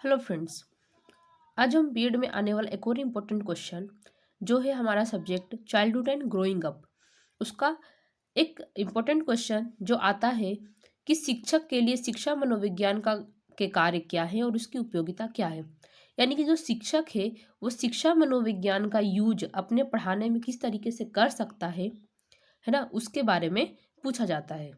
Hello friends. आज हम BEd में आने वाला एक और इम्पोर्टेंट क्वेश्चन जो है हमारा subject childhood and growing up, उसका एक इम्पोर्टेंट क्वेश्चन जो आता है कि शिक्षक के लिए शिक्षा मनोविज्ञान का के कार्य क्या है और उसकी उपयोगिता क्या है। यानी कि जो शिक्षक है वो शिक्षा मनोविज्ञान का यूज अपने पढ़ाने में किस तरीके से कर सकता है ना, उसके बारे में पूछा जाता है।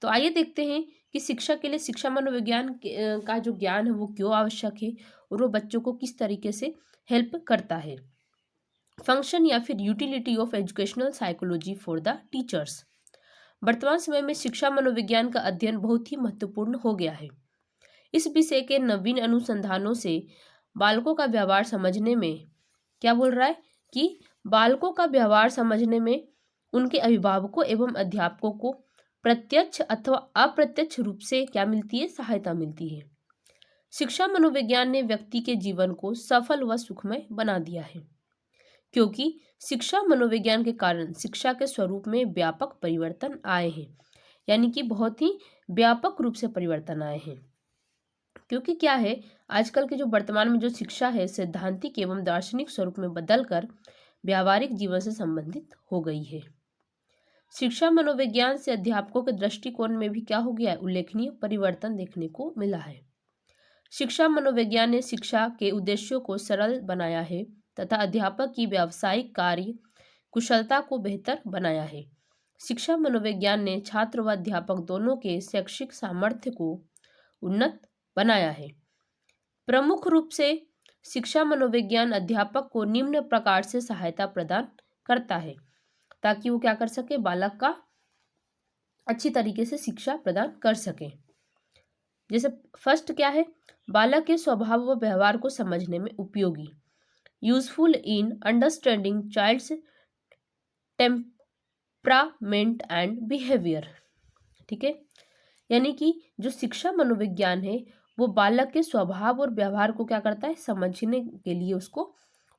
तो आइए देखते हैं कि शिक्षा के लिए शिक्षा मनोविज्ञान का जो ज्ञान है वो क्यों आवश्यक है और वो बच्चों को किस तरीके से हेल्प करता है। फंक्शन या फिर utility of educational psychology for the teachers. वर्तमान समय में शिक्षा मनोविज्ञान का अध्ययन बहुत ही महत्वपूर्ण हो गया है। इस विषय के नवीन अनुसंधानों से बालकों का व्यवहार समझने में क्या बोल रहा है कि बालकों का व्यवहार समझने में उनके अभिभावकों एवं अध्यापकों को प्रत्यक्ष अथवा अप्रत्यक्ष रूप से क्या मिलती है, सहायता मिलती है। शिक्षा मनोविज्ञान ने व्यक्ति के जीवन को सफल व सुखमय बना दिया है, क्योंकि शिक्षा मनोविज्ञान के कारण शिक्षा के स्वरूप में व्यापक परिवर्तन आए हैं। यानी कि बहुत ही व्यापक रूप से परिवर्तन आए हैं। क्योंकि क्या है, आजकल के जो वर्तमान में जो शिक्षा है सैद्धांतिक एवं दार्शनिक स्वरूप में बदलकर व्यावहारिक जीवन से संबंधित हो गई है। शिक्षा मनोविज्ञान से अध्यापकों के दृष्टिकोण में भी क्या हो गया है, उल्लेखनीय परिवर्तन देखने को मिला है। शिक्षा मनोविज्ञान ने शिक्षा के उद्देश्यों को सरल बनाया है तथा अध्यापक की व्यावसायिक कार्य कुशलता को बेहतर बनाया है। शिक्षा मनोविज्ञान ने छात्र व अध्यापक दोनों के शैक्षिक सामर्थ्य को उन्नत बनाया है। प्रमुख रूप से शिक्षा मनोविज्ञान अध्यापक को निम्न प्रकार से सहायता प्रदान करता है ताकि वो क्या कर सके, बालक का अच्छी तरीके से शिक्षा प्रदान कर सके। जैसे फर्स्ट क्या है, बालक के स्वभाव व व्यवहार को समझने में उपयोगी, useful in understanding child's temperament and behaviour. ठीक है, यानी कि जो शिक्षा मनोविज्ञान है वो बालक के स्वभाव और व्यवहार को क्या करता है, समझने के लिए उसको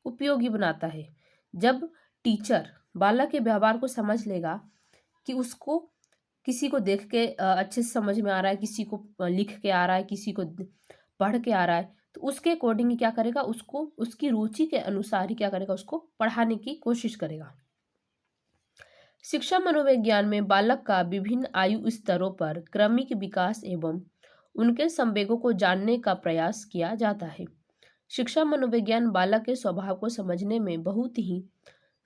उपयोगी बनाता है। जब टीचर बालक के व्यवहार को समझ लेगा कि उसको किसी को देख के अच्छे से समझ में आ रहा है, किसी को लिख के आ रहा है, किसी को पढ़ के आ रहा है, तो उसके अकॉर्डिंग क्या करेगा, उसको उसकी रुचि के अनुसार ही क्या करेगा, उसको पढ़ाने की कोशिश करेगा। शिक्षा मनोविज्ञान में बालक का विभिन्न आयु स्तरों पर क्रमिक विकास एवं उनके संवेगों को जानने का प्रयास किया जाता है। शिक्षा मनोविज्ञान बालक के स्वभाव को समझने में बहुत ही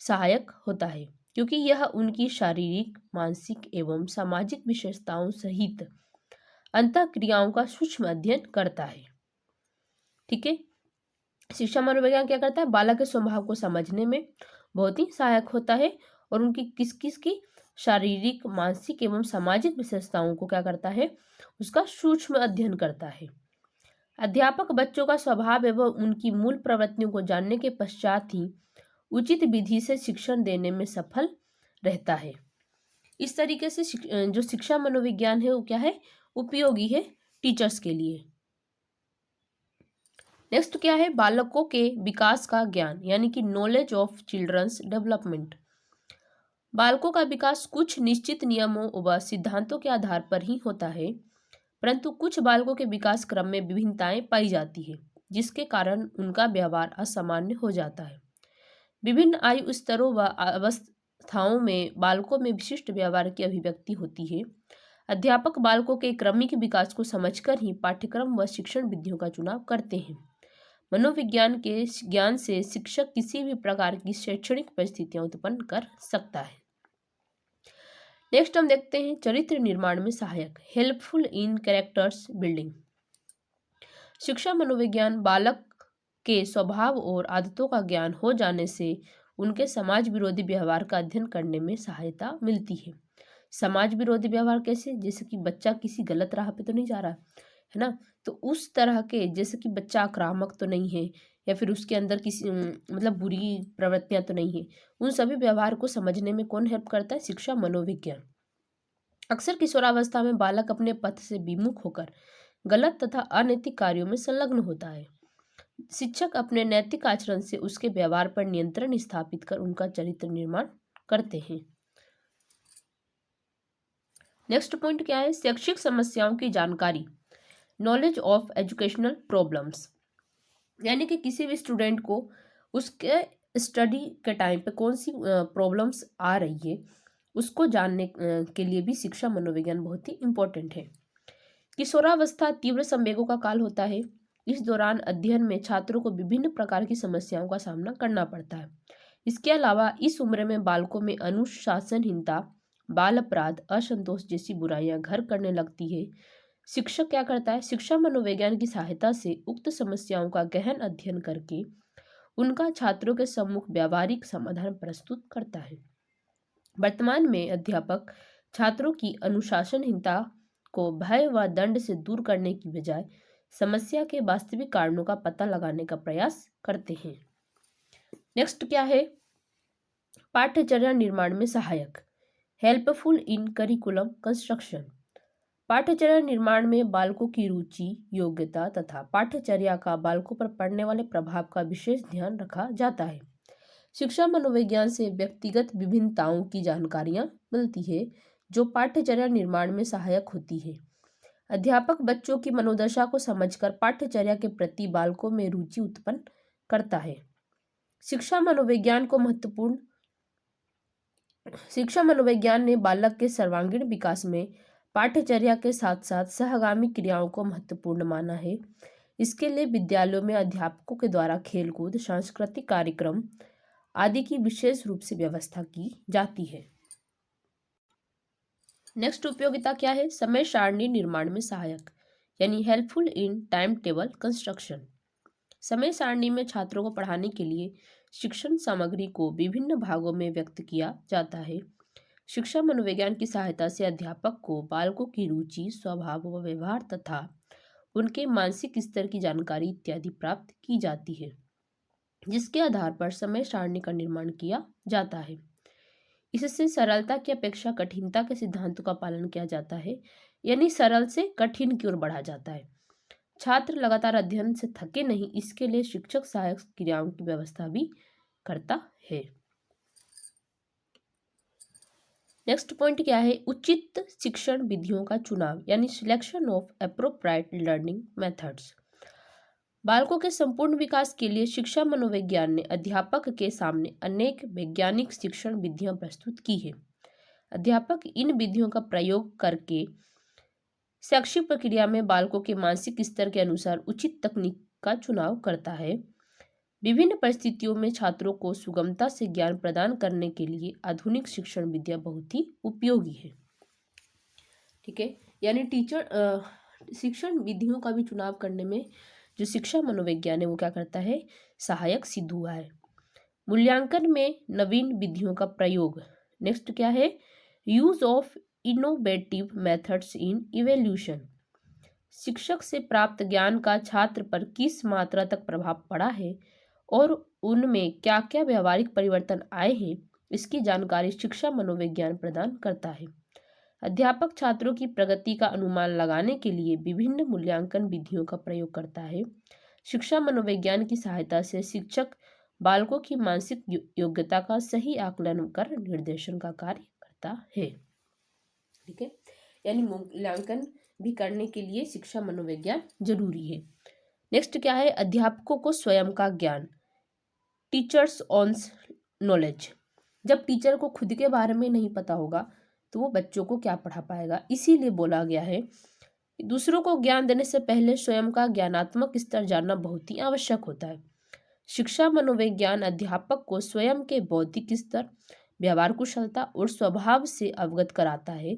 सहायक होता है, क्योंकि यह उनकी शारीरिक, मानसिक एवं सामाजिक विशेषताओं सहित अंतःक्रियाओं का सूक्ष्म अध्ययन करता है। ठीक है, शिक्षा मनोविज्ञान क्या करता है, बालक के स्वभाव को समझने में बहुत ही सहायक होता है और उनकी किस किस की शारीरिक, मानसिक एवं सामाजिक विशेषताओं को क्या करता है, उसका सूक्ष्म अध्ययन करता है। अध्यापक बच्चों का स्वभाव एवं उनकी मूल प्रवृत्तियों को जानने के पश्चात ही उचित विधि से शिक्षण देने में सफल रहता है। इस तरीके से जो शिक्षा मनोविज्ञान है वो क्या है, उपयोगी है टीचर्स के लिए। नेक्स्ट क्या है, बालकों के विकास का ज्ञान, यानी कि नॉलेज ऑफ चिल्ड्रंस डेवलपमेंट। बालकों का विकास कुछ निश्चित नियमों व सिद्धांतों के आधार पर ही होता है, परंतु कुछ बालकों के विकास क्रम में विभिन्नताएं पाई जाती है, जिसके कारण उनका व्यवहार असामान्य हो जाता है। विभिन्न आयु स्तरों व अवस्थाओं में बालकों में विशिष्ट व्यवहार की अभिव्यक्ति होती है। अध्यापक बालकों के क्रमिक विकास को समझकर ही पाठ्यक्रम व शिक्षण विधियों का चुनाव करते हैं। मनोविज्ञान के ज्ञान से शिक्षक किसी भी प्रकार की शैक्षणिक परिस्थितियां उत्पन्न कर सकता है। नेक्स्ट हम देखते हैं चरित्र निर्माण में सहायक, हेल्पफुल इन कैरेक्टर्स बिल्डिंग। शिक्षा मनोविज्ञान बालक के स्वभाव और आदतों का ज्ञान हो जाने से उनके समाज विरोधी व्यवहार का अध्ययन करने में सहायता मिलती है। समाज विरोधी व्यवहार कैसे, जैसे कि बच्चा किसी गलत राह पे तो नहीं जा रहा है ना, तो उस तरह के, जैसे कि बच्चा आक्रामक तो नहीं है या फिर उसके अंदर किसी मतलब बुरी प्रवृत्तियां तो नहीं है, उन सभी व्यवहार को समझने में कौन हेल्प करता है, शिक्षा मनोविज्ञान। अक्सर किशोरावस्था में बालक अपने पथ से विमुख होकर गलत तथा अनैतिक कार्यों में संलग्न होता है। शिक्षक अपने नैतिक आचरण से उसके व्यवहार पर नियंत्रण स्थापित कर उनका चरित्र निर्माण करते हैं। नेक्स्ट पॉइंट क्या है, शैक्षिक समस्याओं की जानकारी, नॉलेज ऑफ एजुकेशनल प्रॉब्लम्स, यानी कि किसी भी स्टूडेंट को उसके स्टडी के टाइम पे कौन सी प्रॉब्लम्स आ रही है उसको जानने के लिए भी शिक्षा मनोविज्ञान बहुत ही इम्पोर्टेंट है। किशोरावस्था तीव्र संवेगों का काल होता है। इस दौरान अध्ययन में छात्रों को विभिन्न प्रकार की समस्याओं का सामना करना पड़ता है। इसके अलावा इस उम्र में बालकों में अनुशासनहीनता, बाल अपराध, असंतोष जैसी बुराइयां घर करने लगती है। शिक्षक क्या करता है? शिक्षा मनोविज्ञान की सहायता से उक्त समस्याओं का गहन अध्ययन करके उनका छात्रों के सम्मुख व्यावहारिक समाधान प्रस्तुत करता है। वर्तमान में अध्यापक छात्रों की अनुशासनहीनता को भय व दंड से दूर करने की बजाय समस्या के वास्तविक कारणों का पता लगाने का प्रयास करते हैं। नेक्स्ट क्या है? पाठ्यचर्या निर्माण में सहायक, हेल्पफुल इन करिकुलम कंस्ट्रक्शन। पाठ्यचर्या निर्माण में बालकों की रुचि, योग्यता तथा पाठ्यचर्या का बालकों पर पड़ने वाले प्रभाव का विशेष ध्यान रखा जाता है। शिक्षा मनोविज्ञान से व्यक्तिगत विभिन्नताओं की जानकारियां मिलती है जो पाठ्यचर्या निर्माण में सहायक होती है। अध्यापक बच्चों की मनोदशा को समझकर पाठ्यचर्या के प्रति बालकों में रुचि उत्पन्न करता है। शिक्षा मनोविज्ञान ने बालक के सर्वांगीण विकास में पाठ्यचर्या के साथ साथ सहगामी क्रियाओं को महत्वपूर्ण माना है। इसके लिए विद्यालयों में अध्यापकों के द्वारा खेलकूद, सांस्कृतिक कार्यक्रम आदि की विशेष रूप से व्यवस्था की जाती है। नेक्स्ट उपयोगिता क्या है? समय सारणी निर्माण में सहायक, यानी helpful in time table construction. समय सारणी में छात्रों को पढ़ाने के लिए शिक्षण सामग्री को विभिन्न भागों में व्यक्त किया जाता है। शिक्षा मनोविज्ञान की सहायता से अध्यापक को बालकों की रुचि, स्वभाव व व्यवहार तथा उनके मानसिक स्तर की जानकारी इत्यादि प्राप्त की जाती है, जिसके आधार पर समय सारणी का निर्माण किया जाता है। इससे सरलता की अपेक्षा कठिनता के सिद्धांतों का पालन किया जाता है, यानी सरल से कठिन की ओर बढ़ा जाता है। छात्र लगातार अध्ययन से थके नहीं, इसके लिए शिक्षक सहायक क्रियाओं की व्यवस्था भी करता है। नेक्स्ट पॉइंट क्या है? उचित शिक्षण विधियों का चुनाव, यानी selection of appropriate learning methods. बालकों के संपूर्ण विकास के लिए शिक्षा मनोविज्ञान ने अध्यापक के सामने अनेक वैज्ञानिक शिक्षण विधियां प्रस्तुत की है। अध्यापक इन विधियों का प्रयोग करके शैक्षिक प्रक्रिया में बालकों के मानसिक स्तर के अनुसार उचित तकनीक का चुनाव करता है। विभिन्न परिस्थितियों में छात्रों को सुगमता से ज्ञान प्रदान करने के लिए आधुनिक शिक्षण विधियां बहुत ही उपयोगी है। ठीक है, यानी शिक्षण विधियों का भी चुनाव करने में जो शिक्षा मनोविज्ञान है वो क्या करता है? सहायक सिद्ध हुआ है। मूल्यांकन में नवीन विधियों का प्रयोग। नेक्स्ट क्या है? Use of innovative methods in evaluation. शिक्षक से प्राप्त ज्ञान का छात्र पर किस मात्रा तक प्रभाव पड़ा है और उनमें क्या क्या व्यावहारिक परिवर्तन आए हैं, इसकी जानकारी शिक्षा मनोविज्ञान प्रदान करता है। अध्यापक छात्रों की प्रगति का अनुमान लगाने के लिए विभिन्न मूल्यांकन विधियों का प्रयोग करता है। शिक्षा मनोविज्ञान की सहायता से शिक्षक बालकों की मानसिक योग्यता का सही आकलन कर निर्देशन का कार्य करता है। ठीक है, यानी मूल्यांकन भी करने के लिए शिक्षा मनोविज्ञान जरूरी है। नेक्स्ट क्या है? अध्यापकों को स्वयं का ज्ञान, टीचर्स ऑन नॉलेज। जब टीचर को खुद के बारे में नहीं पता होगा तो वो बच्चों को क्या पढ़ा पाएगा। इसीलिए बोला गया है कि दूसरों को ज्ञान देने से पहले स्वयं का ज्ञानात्मक स्तर जानना बहुत ही आवश्यक होता है। शिक्षा मनोविज्ञान अध्यापक को स्वयं के बौद्धिक स्तर, व्यवहार कुशलता और स्वभाव से अवगत कराता है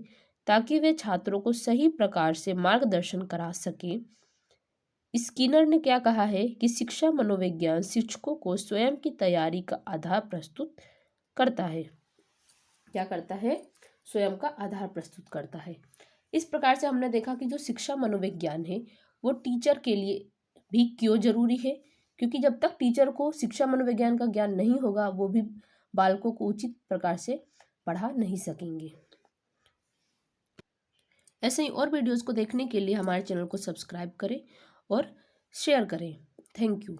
ताकि वे छात्रों को सही प्रकार से मार्गदर्शन करा सके। स्किनर ने क्या कहा है कि शिक्षा मनोविज्ञान शिक्षकों को स्वयं की तैयारी का आधार प्रस्तुत करता है। क्या करता है? स्वयं का आधार प्रस्तुत करता है। इस प्रकार से हमने देखा कि जो शिक्षा मनोविज्ञान है वो टीचर के लिए भी क्यों जरूरी है, क्योंकि जब तक टीचर को शिक्षा मनोविज्ञान का ज्ञान नहीं होगा वो भी बालकों को उचित प्रकार से पढ़ा नहीं सकेंगे। ऐसे ही और वीडियोस को देखने के लिए हमारे चैनल को सब्सक्राइब करें और शेयर करें। Thank you.